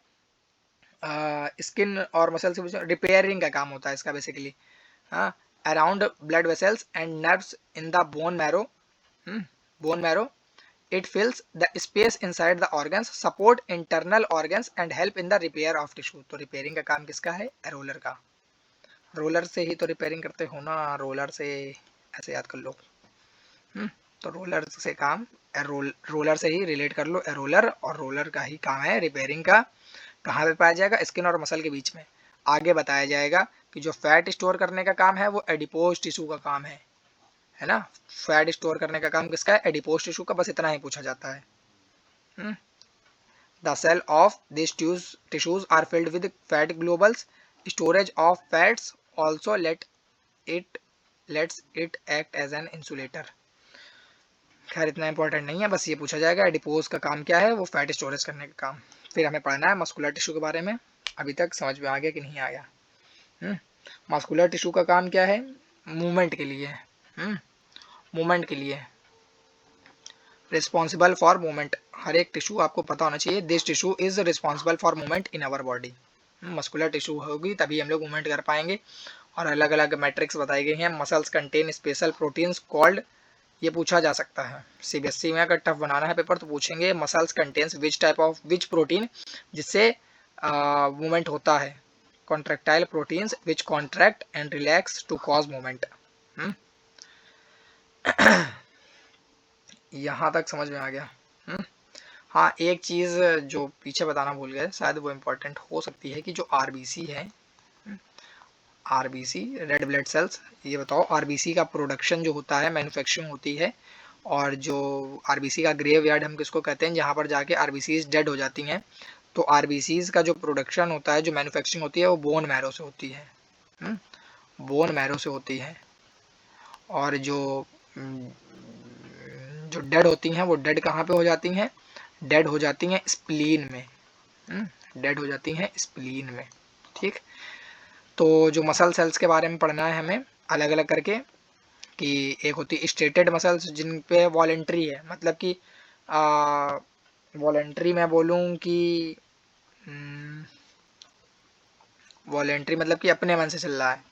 स्किन और मसल के बीच में रिपेयरिंग का काम होता है इसका बेसिकली, हाँ। Around blood vessels and nerves in the bone marrow, bone marrow, it फिल्स the space inside the organs, support internal organs and help in the repair of tissue. तो रिपेयरिंग का काम किसका है, एरोलर का। रोलर से ही तो repairing करते हो ना, रोलर से, ऐसे याद कर लो। तो रोलर से काम, रोलर से ही रिलेट कर लो एरोलर, और रोलर का ही काम है रिपेयरिंग का। कहाँ पे पाया जाएगा, स्किन और मसल के बीच में। आगे बताया जाएगा कि जो फैट स्टोर करने का काम है वो एडिपोज टिश्यू का काम है ना। फैट स्टोर करने का काम किसका है, एडिपोज टिश्यू का, बस इतना ही पूछा जाता है। The cell of these tissues are filled with fat globules. Storage of fats also lets it act as an insulator. खैर इतना इंपॉर्टेंट नहीं है, बस ये पूछा जाएगा एडिपोज का काम क्या है, वो फैट स्टोरेज करने का काम। फिर हमें पढ़ना है मस्कुलर टिश्यू के बारे में। अभी तक समझ में आ गया कि नहीं आ गया। मस्कुलर टिश्यू का काम क्या है, मूवमेंट के लिए, मूवमेंट के लिए, रिस्पॉन्सिबल फॉर मूवमेंट। हर एक टिश्यू आपको पता होना चाहिए, this tissue is responsible for movement in our body. Muscular tissue होगी तभी हम लोग मूवमेंट कर पाएंगे। और अलग अलग मैट्रिक्स बताई गई हैं। Muscles contain special proteins called, ये पूछा जा सकता है सीबीएसई में, अगर टफ बनाना है पेपर तो पूछेंगे muscles contains which type of which protein, जिससे मूवमेंट होता है। Contractile proteins which contract and relax to cause movement. यहाँ तक समझ में आ गया। हाँ, एक चीज़ जो पीछे बताना भूल गए, शायद वो इम्पोर्टेंट हो सकती है, कि जो आरबीसी है, आरबीसी रेड ब्लड सेल्स, ये बताओ आरबीसी का प्रोडक्शन जो होता है, मैन्युफैक्चरिंग होती है, और जो आरबीसी का ग्रेव यार्ड हम किसको कहते हैं, जहाँ पर जाके आरबीसीज डेड हो जाती हैं। तो आरबीसीज का जो प्रोडक्शन होता है, जो मैन्युफैक्चरिंग होती है, वो बोन मैरो से होती है, बोन मैरो से होती है। और जो जो डेड होती हैं वो डेड कहाँ पे हो जाती हैं, डेड हो जाती हैं स्प्लीन में, डेड हो जाती हैं स्प्लीन में, ठीक। तो जो मसल सेल्स के बारे में पढ़ना है हमें अलग अलग करके, कि एक होती है स्टेटेड मसल्स जिन पे वॉलेंट्री है, मतलब कि वॉलेंट्री मैं बोलूँ कि वॉलेंट्री मतलब कि अपने मन से चल रहा है,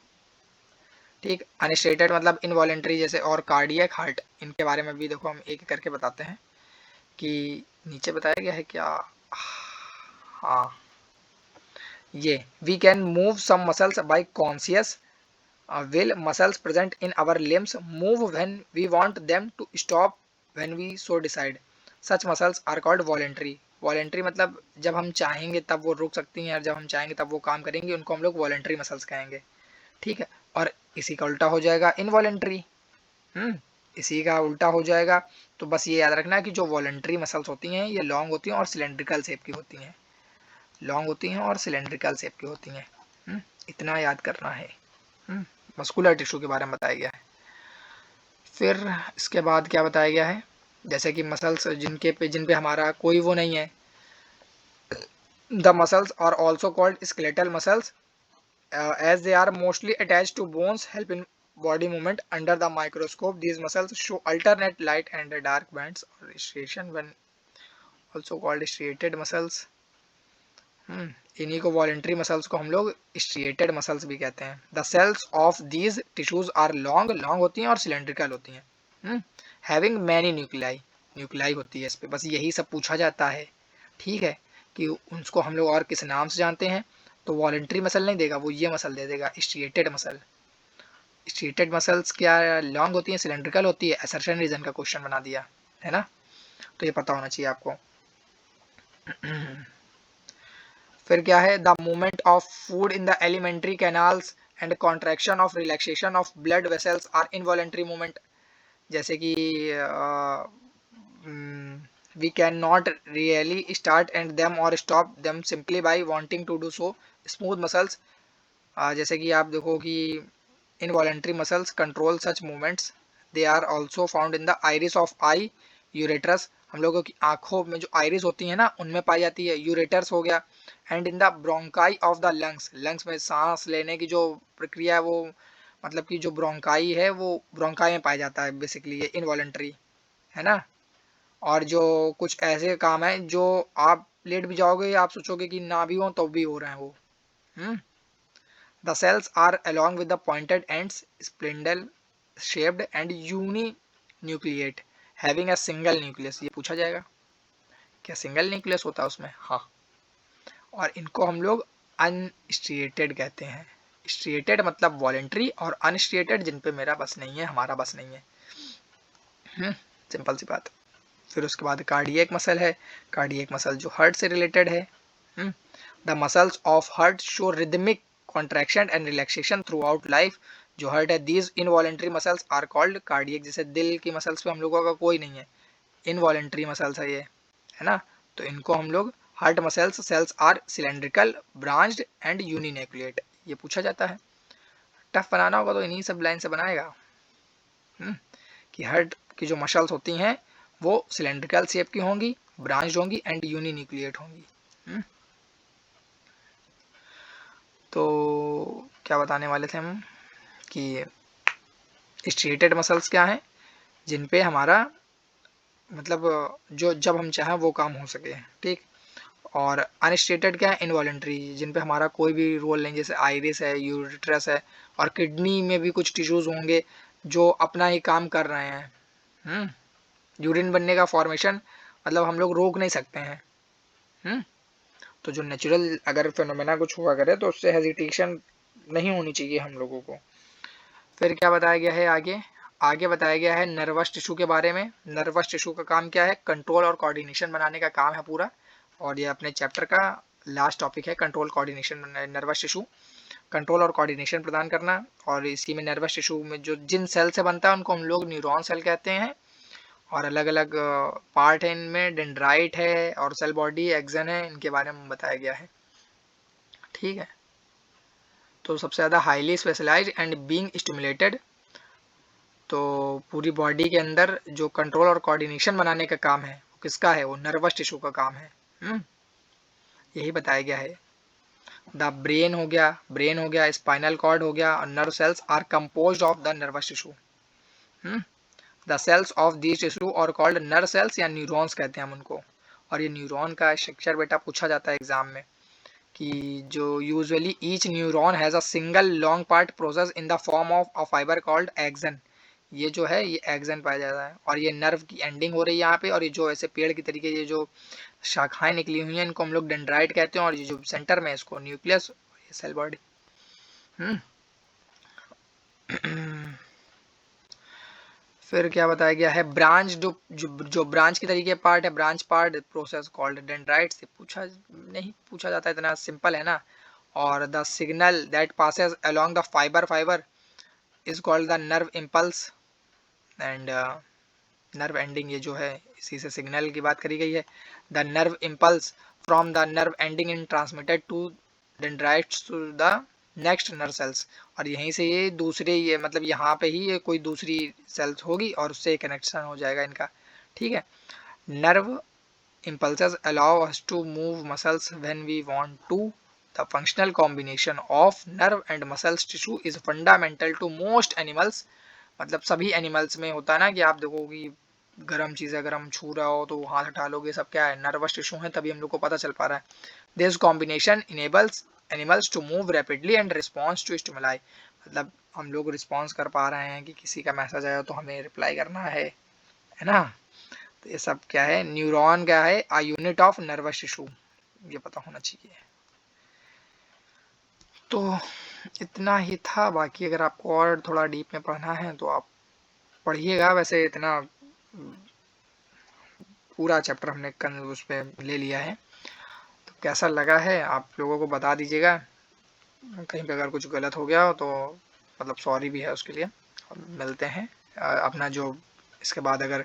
ठीक। अनस्टेटेड मतलब इनवॉलेंट्री, जैसे और कार्डियक, हार्ट, इनके बारे में भी देखो हम एक एक करके बताते हैं, कि नीचे बताया गया है क्या, हाँ ये, we can move some muscles by conscious will, muscles present in our limbs move when we want them to stop when we so decide. Such muscles are called voluntary. Voluntary मतलब जब हम चाहेंगे तब वो रुक सकती हैं, और जब हम चाहेंगे तब वो काम करेंगे, उनको हम लोग voluntary muscles कहेंगे, ठीक है। और इसी का उल्टा हो जाएगा involuntary, इसी का उल्टा हो जाएगा। तो बस ये याद रखना है कि जो voluntary muscles होती हैं ये लॉन्ग होती हैं और सिलेंड्रिकल शेप की होती हैं, लॉन्ग होती हैं और सिलेंड्रिकल शेप की होती हैं, इतना याद करना है। मस्कुलर टिश्यू के बारे में बताया गया है। फिर इसके बाद क्या बताया गया है, जैसे कि मसल्स जिन पे हमारा कोई वो नहीं है, the muscles are also called skeletal muscles as they are mostly attach to bones help in body movement under the microscope. These muscles show alternate light and dark bands or striation when also called striated muscles. इन्हीं को voluntary muscles को हम लोग striated muscles भी कहते हैं। The cells of these tissues are long, long होती हैं और सिलेंड्रिकल होती हैं। हैविंग मैनी न्यूक्लियाई, न्यूक्लियाई होती है इस पे, बस यही सब पूछा जाता है। ठीक है, कि उसको हम लोग और किस नाम से जानते हैं, तो वॉलेंट्री मसल नहीं देगा, वो ये मसल दे देगा, स्ट्रिएटेड मसल। स्ट्रिएटेड मसल्स क्या लॉन्ग होती हैं, सिलेंड्रिकल होती है, असर्शन रीजन का क्वेश्चन बना दिया है ना, तो ये पता होना चाहिए आपको। फिर क्या है, the movement of food in the alimentary canals and contraction of relaxation of blood vessels are involuntary movement. जैसे कि we cannot really start and them or stop them simply by wanting to do so. Smooth muscles, जैसे कि आप देखो कि involuntary muscles control such movements. They are also found in the iris of eye, ureters, हम लोगों की आंखों में जो आइरिस होती है ना उनमें पाई जाती है, यूरेटर्स हो गया, and in the bronchi of the lungs, lungs में सांस लेने की जो प्रक्रिया है वो मतलब कि जो ब्रोंकाई है वो ब्रोंकाई में पाया जाता है, बेसिकली ये इनवॉलेंट्री है ना। और जो कुछ ऐसे काम है जो आप लेट भी जाओगे आप सोचोगे कि ना भी हो तो भी हो रहे हैं वो। The cells are along with the pointed ends spindle shaped and uninucleate having a single nucleus. ये पूछा जाएगा क्या सिंगल न्यूक्लियस होता है उसमें, हाँ। और इनको हम लोग अनस्ट्रिएटेड कहते हैं। स्ट्रिएटेड मतलब वॉलेंट्री और अनस्ट्रिएटेड जिन पे मेरा बस नहीं है, हमारा बस नहीं है। सिंपल सी बात। फिर उसके बाद कार्डियक मसल है, कार्डियक मसल जो हार्ट से रिलेटेड है। The muscles of heart show rhythmic contraction and relaxation throughout life. जो हार्ट है these involuntary muscles are called cardiac. जैसे दिल की मसल्स पे हम लोगों का कोई नहीं है, इनवॉलेंट्री मसल्स है ये, है ना, तो इनको हम लोग heart muscles cells are cylindrical branched and uninucleate. ये पूछा जाता है, टफ बनाना होगा तो इन्हीं सब लाइन से बनाएगा। कि हार्ट की जो मसल्स होती हैं वो सिलेंड्रिकल शेप की होंगी, ब्रांच होंगी एंड यूनिन्यूक्लिएट होंगी। तो क्या बताने वाले थे हम कि स्ट्रिएटेड मसल्स क्या हैं, जिन पे हमारा मतलब जो जब हम चाहें वो काम हो सके, ठीक। और अनस्ट्रेटेड क्या है, इनवॉलेंट्री, जिन पे हमारा कोई भी रोल नहीं, जैसे आइरिस है, यूरेट्रस है, और किडनी में भी कुछ टिश्यूज होंगे जो अपना ही काम कर रहे हैं। यूरिन बनने का फॉर्मेशन मतलब हम लोग रोक नहीं सकते हैं। तो जो नेचुरल अगर फिनोमेना कुछ हुआ करे तो उससे हेजिटेशन नहीं होनी चाहिए हम लोगों को। फिर क्या बताया गया है आगे, आगे बताया गया है नर्वस टिश्यू के बारे में। नर्वस टिश्यू का काम क्या है, कंट्रोल और कोऑर्डिनेशन बनाने का काम है पूरा, और ये अपने चैप्टर का लास्ट टॉपिक है, control coordination. Nervous tissue control और कोऑर्डिनेशन प्रदान करना, और इसी में नर्वस टिश्यू में जो जिन सेल से बनता है उनको हम लोग न्यूरॉन सेल कहते हैं, और अलग अलग पार्ट है इनमें, डेंड्राइट है और सेल बॉडी एक्सन है, इनके बारे में बताया गया है, ठीक है। तो सबसे ज़्यादा highly specialised and being stimulated, तो पूरी बॉडी के अंदर जो कंट्रोल और कोऑर्डिनेशन बनाने का काम है वो किसका है, वो नर्वस टिश्यू का काम है। यही बताया गया है। द ब्रेन हो गया, ब्रेन हो गया, स्पाइनल कॉर्ड हो गया, और nerve cells are composed of the nervous tissue. The cells of these tissue are called nerve cells या न्यूरॉन्स कहते हैं हम उनको। और ये न्यूरॉन का स्ट्रक्चर बेटा पूछा जाता है एग्जाम में, कि जो usually each neuron has a single long part process in the form of a fibre called action. ये जो है ये एक्सन पाया जाता है, और ये नर्व की एंडिंग हो रही है यहाँ पे, और ये जो ऐसे पेड़ की तरीके ये जो शाखाएं निकली हुई हैं इनको हम लोग डेंड्राइट कहते हैं, और ये जो सेंटर में इसको न्यूक्लियस, ये सेल बॉडी। फिर क्या बताया गया है, ब्रांच जो ब्रांच की तरीके पार्ट है, branch part process called dendrite. से पूछा नहीं, पूछा जाता है, इतना सिंपल है ना। और the signal that passes along the fibre is called the nerve impulse and nerve ending, ये जो है इसी से सिग्नल की बात करी गई है। The nerve impulse from the nerve ending in transmitted to dendrites to the next nerve cells, और यहीं से ये दूसरे ये मतलब यहाँ पे ही ये कोई दूसरी सेल्स होगी और उससे कनेक्शन हो जाएगा इनका, ठीक है। Nerve impulses allow us to move muscles when we want to. The functional combination of nerve and muscles tissue is fundamental to most animals. मतलब सभी एनिमल्स में होता है ना, कि आप देखो कि गर्म चीज़ अगर हम छू रहा हो तो हाथ हटा लोगे, सब क्या है, नर्वस टिश्यू है, तभी हम लोग को पता चल पा रहा है। This combination enables animals to move rapidly and response to stimuli. मतलब हम लोग रिस्पॉन्स कर पा रहे हैं कि किसी का मैसेज आया तो हमें रिप्लाई करना है ना। तो ये सब क्या है, न्यूरॉन क्या है, a unit of nervous tissue, ये पता होना चाहिए। तो इतना ही था, बाकी अगर आपको और थोड़ा डीप में पढ़ना है तो आप पढ़िएगा। वैसे इतना पूरा चैप्टर हमने उस पर ले लिया है। तो कैसा लगा है आप लोगों को बता दीजिएगा, कहीं पे अगर कुछ गलत हो गया हो तो मतलब सॉरी भी है उसके लिए। मिलते हैं अपना जो इसके बाद अगर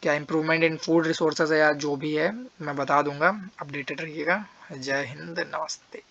क्या इम्प्रूवमेंट इन फूड रिसोर्सेज है या जो भी है मैं बता दूंगा। अपडेटेड रहिएगा। जय हिंद, नमस्ते।